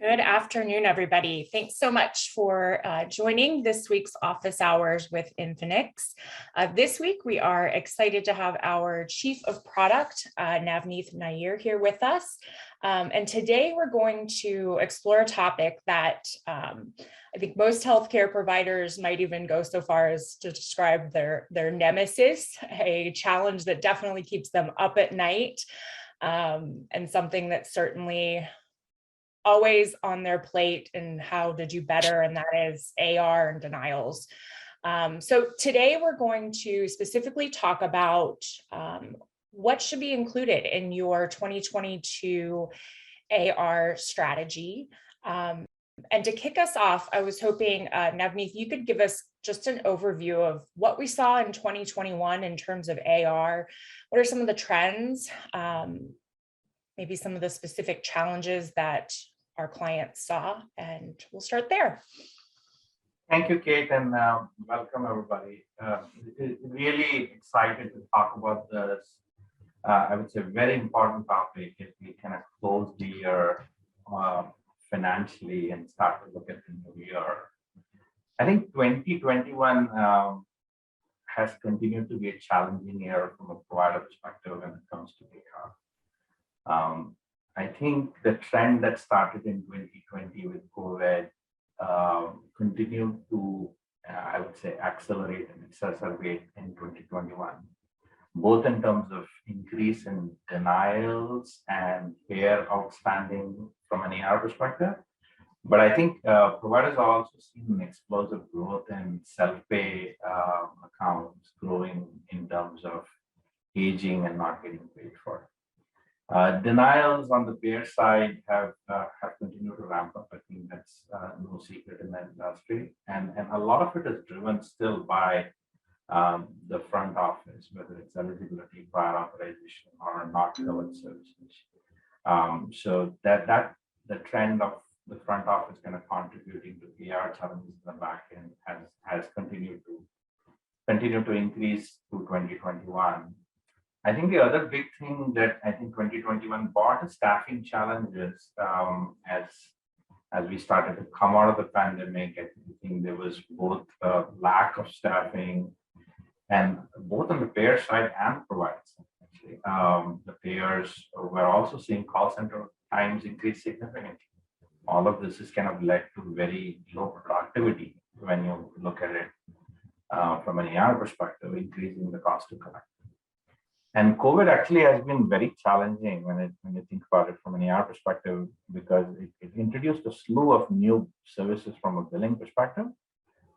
Good afternoon, everybody. Thanks so much for joining this week's office hours with Infinix. This week, we are excited to have our Chief of Product, Navaneeth Nair, here with us. And today we're going to explore a topic that I think most healthcare providers might even go so far as to describe their nemesis, a challenge that definitely keeps them up at night, and something that certainly always on their plate. And how did you better? And that is AR and denials. So today we're going to specifically talk about what should be included in your 2022 AR strategy. And to kick us off, I was hoping, Navaneeth, you could give us just an overview of what we saw in 2021 in terms of AR. What are some of the trends? Maybe some of the specific challenges that our clients saw, and we'll start there. Thank you, Kate, and welcome everybody. Really excited to talk about this, I would say, very important topic as we kind of close the year financially and start to look at the new year. I think 2021 has continued to be a challenging year from a provider perspective when it comes to AR. I think the trend that started in 2020 with COVID continued to, I would say, accelerate and exacerbate in 2021, both in terms of increase in denials and care outstanding from an AR perspective. But I think providers are also seeing an explosive growth in self-pay accounts growing in terms of aging and not getting paid for. Denials on the payer side have continued to ramp up. I think that's no secret in that industry. And a lot of it is driven still by the front office, whether it's eligibility, prior authorization, or not covered services. So that the trend of the front office kind of contributing to AR challenges in the back end has continued to increase through 2021. I think the other big thing that I think 2021 brought is staffing challenges as we started to come out of the pandemic. I think there was both a lack of staffing, and both on the payer side and provider side. Actually, the payers were also seeing call center times increase significantly. All of this has kind of led to very low productivity when you look at it from an AR perspective, increasing the cost to collect. And COVID actually has been very challenging when you think about it from an AR perspective, because it introduced a slew of new services from a billing perspective,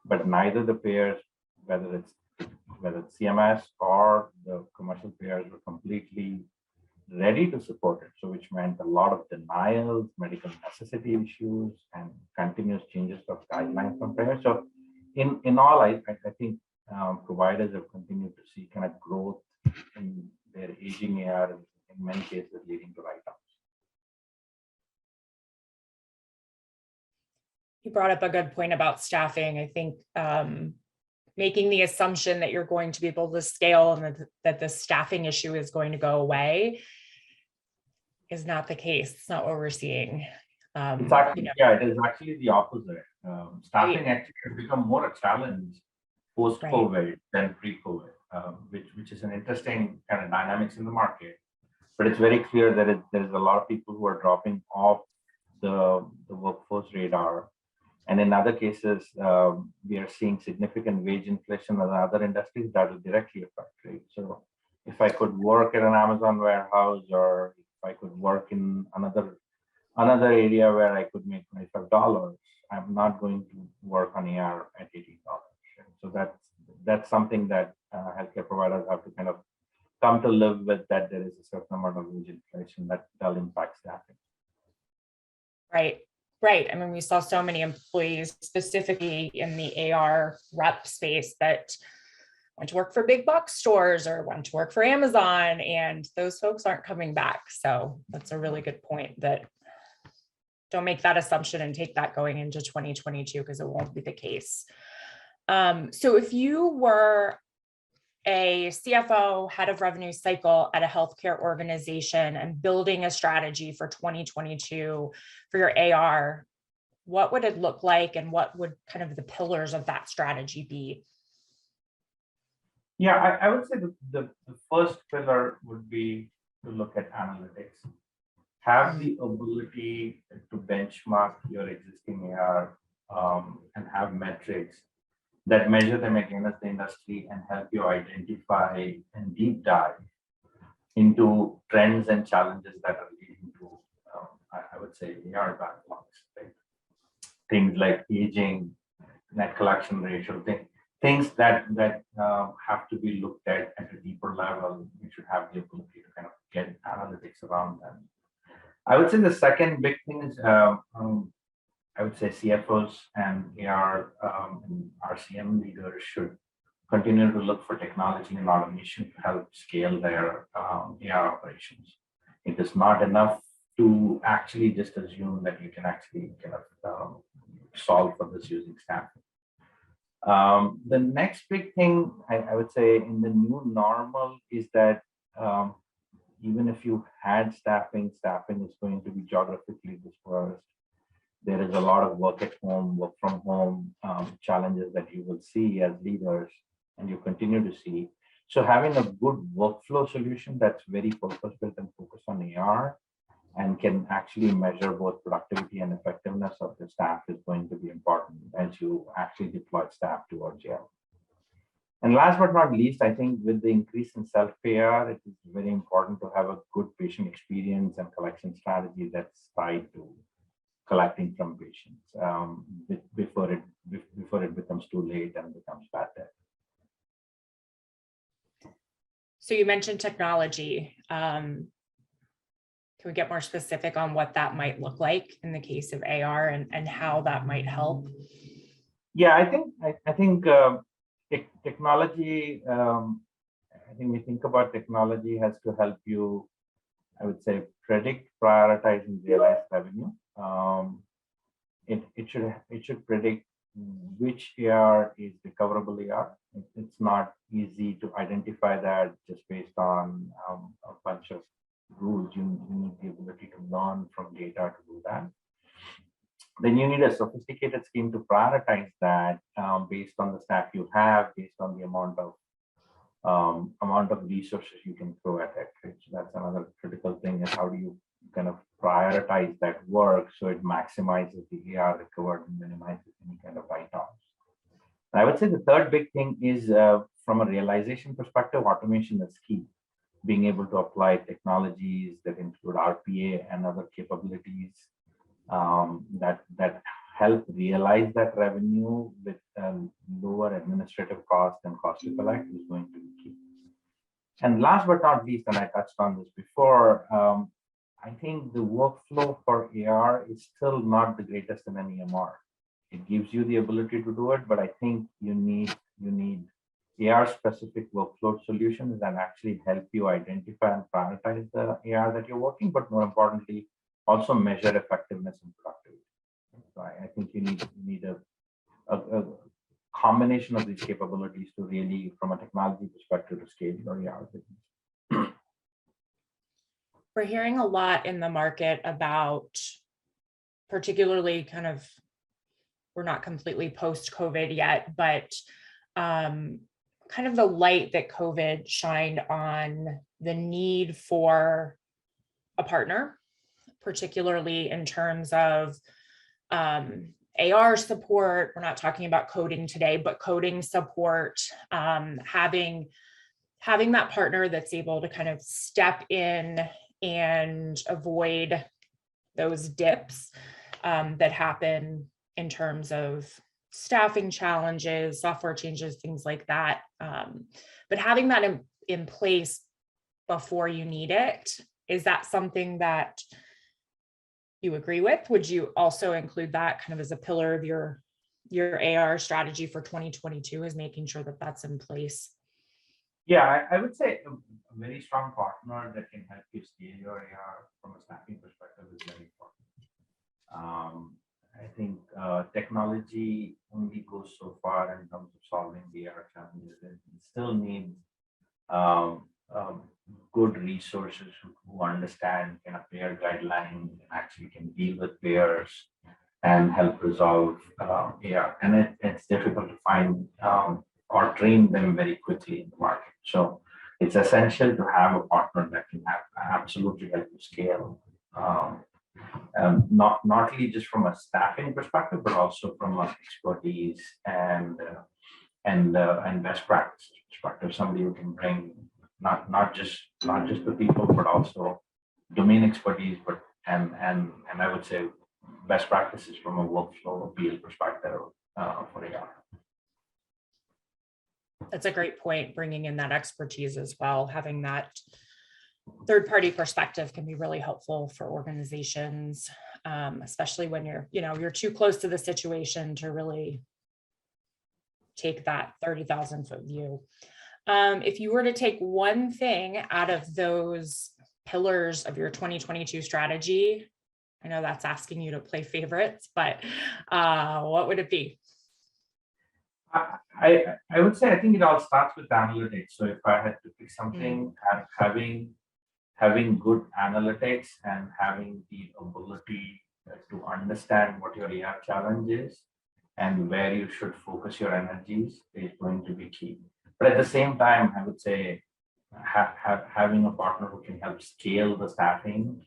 but neither the payers, whether it's CMS or the commercial payers, were completely ready to support it. So which meant a lot of denials, medical necessity issues, and continuous changes of guidelines from payers. So in all, I think providers have continued to see kind of growth in their aging AR, in many cases leading to write-offs. You brought up a good point about staffing. I think making the assumption that you're going to be able to scale and that the staffing issue is going to go away is not the case. It's not what we're seeing. It's actually, yeah, it is actually the opposite. Staffing actually has become more a challenge post-COVID than pre-COVID. Which is an interesting kind of dynamics in the market, but it's very clear that there's a lot of people who are dropping off the workforce radar, and in other cases we are seeing significant wage inflation in other industries that will directly affect rate. So if I could work at an Amazon warehouse, or if I could work in another area where I could make $25, I'm not going to work on AR at $80. So that's something that healthcare providers have to kind of come to live with, that there is a certain amount of wage inflation that will impact staffing. Right. I mean, we saw so many employees, specifically in the AR rep space, that went to work for big box stores or went to work for Amazon, and those folks aren't coming back. So that's a really good point, that don't make that assumption and take that going into 2022, because it won't be the case. So if you were a CFO, head of revenue cycle at a healthcare organization and building a strategy for 2022 for your AR, what would it look like and what would kind of the pillars of that strategy be? Yeah, I would say the first pillar would be to look at analytics. Have the ability to benchmark your existing AR and have metrics that measure them against the industry and help you identify and deep dive into trends and challenges that are leading to, I would say, AR backlogs. Right? Things like aging, net collection ratio, things that have to be looked at a deeper level. You should have the ability to kind of get analytics around them. I would say the second big thing is I would say CFOs and AR and RCM leaders should continue to look for technology and automation to help scale their AR operations. It is not enough to actually just assume that you can actually kind of solve for this using staffing. The next big thing I would say in the new normal is that even if you had staffing is going to be geographically dispersed. There is a lot of work at home, work from home challenges that you will see as leaders and you continue to see. So having a good workflow solution that's very purpose-built and focused on AR and can actually measure both productivity and effectiveness of the staff is going to be important as you actually deploy staff towards AR. And last but not least, I think with the increase in self-pay AR, it is very important to have a good patient experience and collection strategy that's tied to collecting from patients before it becomes too late and becomes bad debt. So you mentioned technology. Can we get more specific on what that might look like in the case of AR and how that might help? Yeah, I think technology. I think we think about technology has to help you, I would say, predict, prioritize, and realize revenue. It should predict which AR is recoverable AR. It's not easy to identify that just based on a bunch of rules. You need the ability to learn from data to do that. Then you need a sophisticated scheme to prioritize that based on the staff you have, based on the amount of resources you can throw at it. Right? So that's another critical thing is how do you kind of prioritize that work so it maximizes the AR recovered and minimizes any kind of write-offs. I would say the third big thing is from a realization perspective, automation is key. Being able to apply technologies that include RPA and other capabilities that help realize that revenue with lower administrative cost and cost to collect is going to be key. And last but not least, and I touched on this before, I think the workflow for AR is still not the greatest in an EMR. It gives you the ability to do it, but I think you need AR-specific workflow solutions that actually help you identify and prioritize the AR that you're working, but more importantly, also measure effectiveness and productivity. So I think you need a combination of these capabilities to really, from a technology perspective, to scale your AR business. We're hearing a lot in the market about, particularly kind of, we're not completely post-COVID yet, but kind of the light that COVID shined on the need for a partner, particularly in terms of AR support. We're not talking about coding today, but coding support, having that partner that's able to kind of step in and avoid those dips that happen in terms of staffing challenges, software changes, things like that. But having that in place before you need it, is that something that you agree with? Would you also include that kind of as a pillar of your AR strategy for 2022, is making sure that that's in place? Yeah, I would say a very strong partner that can help you scale your AR from a staffing perspective is very important. I think technology only goes so far in terms of solving the AR challenges. It still needs um, good resources who understand kind of payer guidelines and actually can deal with payers and help resolve AR. And it's difficult to find or train them very quickly in the market. So it's essential to have a partner that can absolutely help you scale. Not only just from a staffing perspective, but also from an expertise and best practices perspective. Somebody who can bring not just the people, but also domain expertise, but and I would say best practices from a workflow appeal perspective for AR. That's a great point, bringing in that expertise as well. Having that third-party perspective can be really helpful for organizations, especially when you're too close to the situation to really take that 30,000 foot view. If you were to take one thing out of those pillars of your 2022 strategy, I know that's asking you to play favorites, but what would it be? I would say I think it all starts with analytics. So if I had to pick something, having good analytics and having the ability to understand what your AR challenge is and where you should focus your energies is going to be key. But at the same time, I would say having a partner who can help scale the staffing.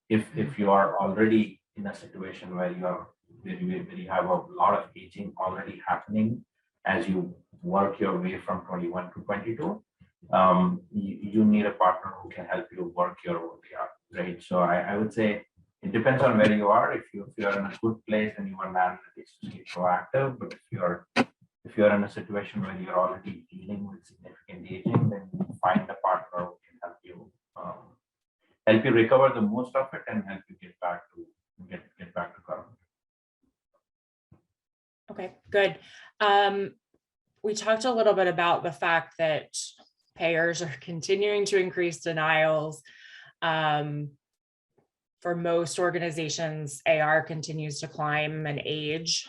If you are already in a situation where you have a lot of aging already happening as you work your way from 21 to 22, you need a partner who can help you work your way up, right? So I would say it depends on where you are. If you're in a good place and you are analytics to be proactive, but if you're in a situation where you're already dealing with significant aging, then find a partner who can help you recover the most of it and help you get back to current. Okay, good. We talked a little bit about the fact that payers are continuing to increase denials. For most organizations, AR continues to climb and age.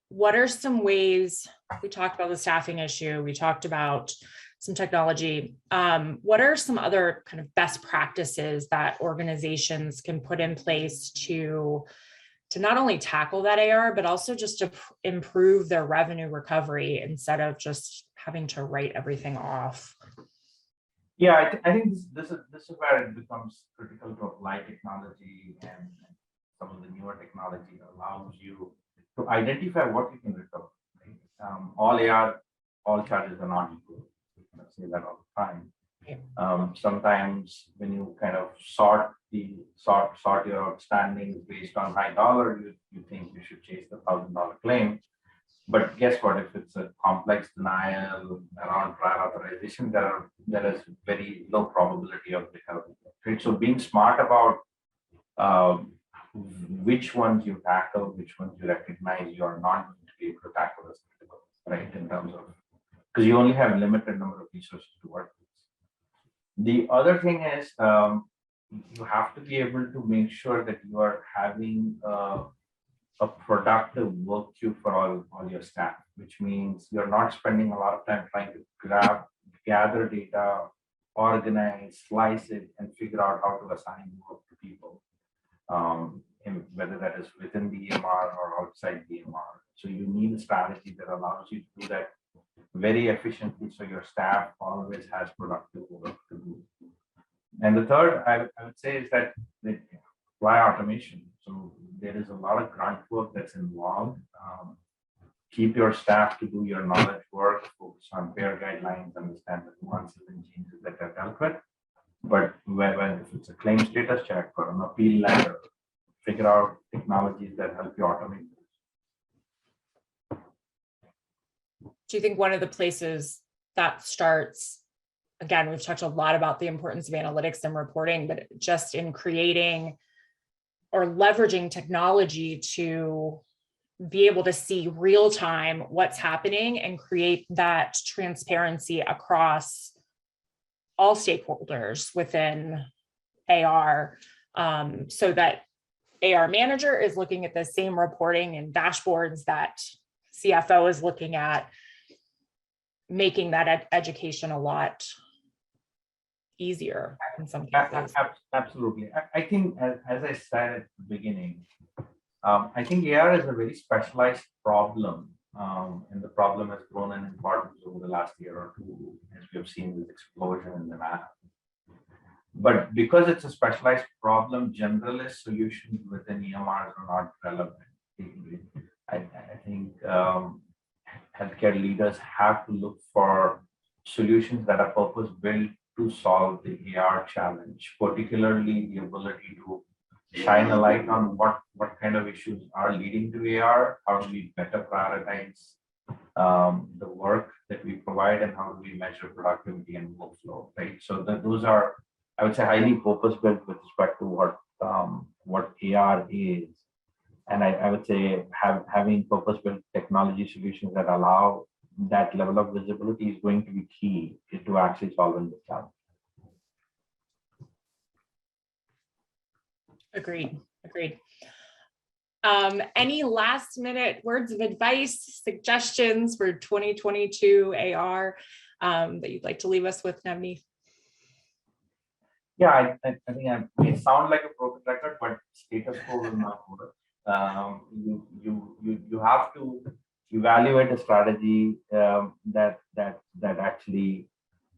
What are some ways, we talked about the staffing issue, we talked about some technology. What are some other kind of best practices that organizations can put in place to not only tackle that AR, but also just to improve their revenue recovery instead of just having to write everything off? Yeah, I think this is where it becomes critical to apply technology, and some of the newer technology allows you to identify what you can recover. Right? All charges are not equal. I say that all the time. Yeah. Sometimes when you kind of sort your outstandings based on high dollar, you think you should chase the $1,000 claim. But guess what? If it's a complex denial around prior authorization, there is very low probability of recovery. Right? So being smart about which ones you tackle, which ones you recognize you are not going to be able to tackle as critical, right? In terms of, because you only have limited number of resources to work with. The other thing is you have to be able to make sure that you are having a productive work queue for all your staff, which means you're not spending a lot of time trying to gather data, organize, slice it, and figure out how to assign work to people, whether that is within the EMR or outside the EMR. So you need a strategy that allows you to do that very efficiently, so your staff always has productive work to do. And the third, I would say, is that apply automation. So there is a lot of grunt work that's involved. Keep your staff to do your knowledge work, focus on payer guidelines, understand the nuances and changes that are dealt with. But if it's a claim status check or an appeal letter, figure out technologies that help you automate this. Do you think one of the places that starts, again, we've talked a lot about the importance of analytics and reporting, but just in creating or leveraging technology to be able to see real time what's happening and create that transparency across all stakeholders within AR, so that AR manager is looking at the same reporting and dashboards that CFO is looking at, making that education a lot easier in some cases. Absolutely. I think, as I said at the beginning, I think AR is a very specialized problem, and the problem has grown in importance over the last year or two, as we have seen this explosion in demand. But because it's a specialized problem, generalist solutions within EMRs are not relevant. I think healthcare leaders have to look for solutions that are purpose-built to solve the AR challenge, particularly the ability to shine a light on what kind of issues are leading to AR, how do we better prioritize the work that we provide, and how do we measure productivity and workflow, right? So those are, I would say, highly purpose-built with respect to what AR is. And I would say having purpose-built technology solutions that allow that level of visibility is going to be key to actually solving this challenge. Agreed. Any last minute words of advice, suggestions for 2022 AR that you'd like to leave us with, Navaneeth? Yeah, I think I may sound like a broken record, but status quo will not work. You have to evaluate a strategy that actually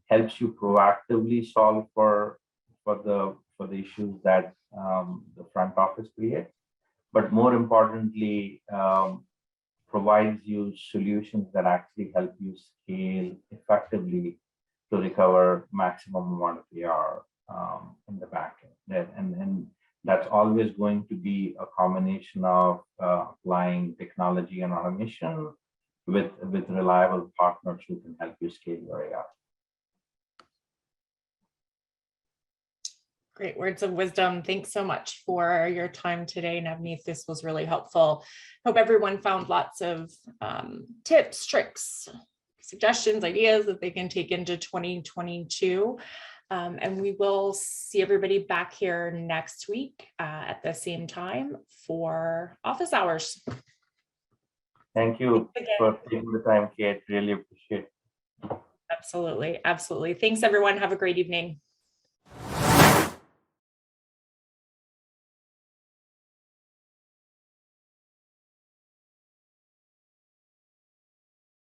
helps you proactively solve for the issues that the front office creates, but more importantly, provides you solutions that actually help you scale effectively to recover maximum amount of AR in the back end. And that's always going to be a combination of applying technology and automation with reliable partners who can help you scale your AR. Great words of wisdom. Thanks so much for your time today, Navaneeth. This was really helpful. Hope everyone found lots of tips, tricks, suggestions, ideas that they can take into 2022. And we will see everybody back here next week at the same time for office hours. Thank you for taking the time, Kate. Really appreciate it. Absolutely. Thanks, everyone. Have a great evening.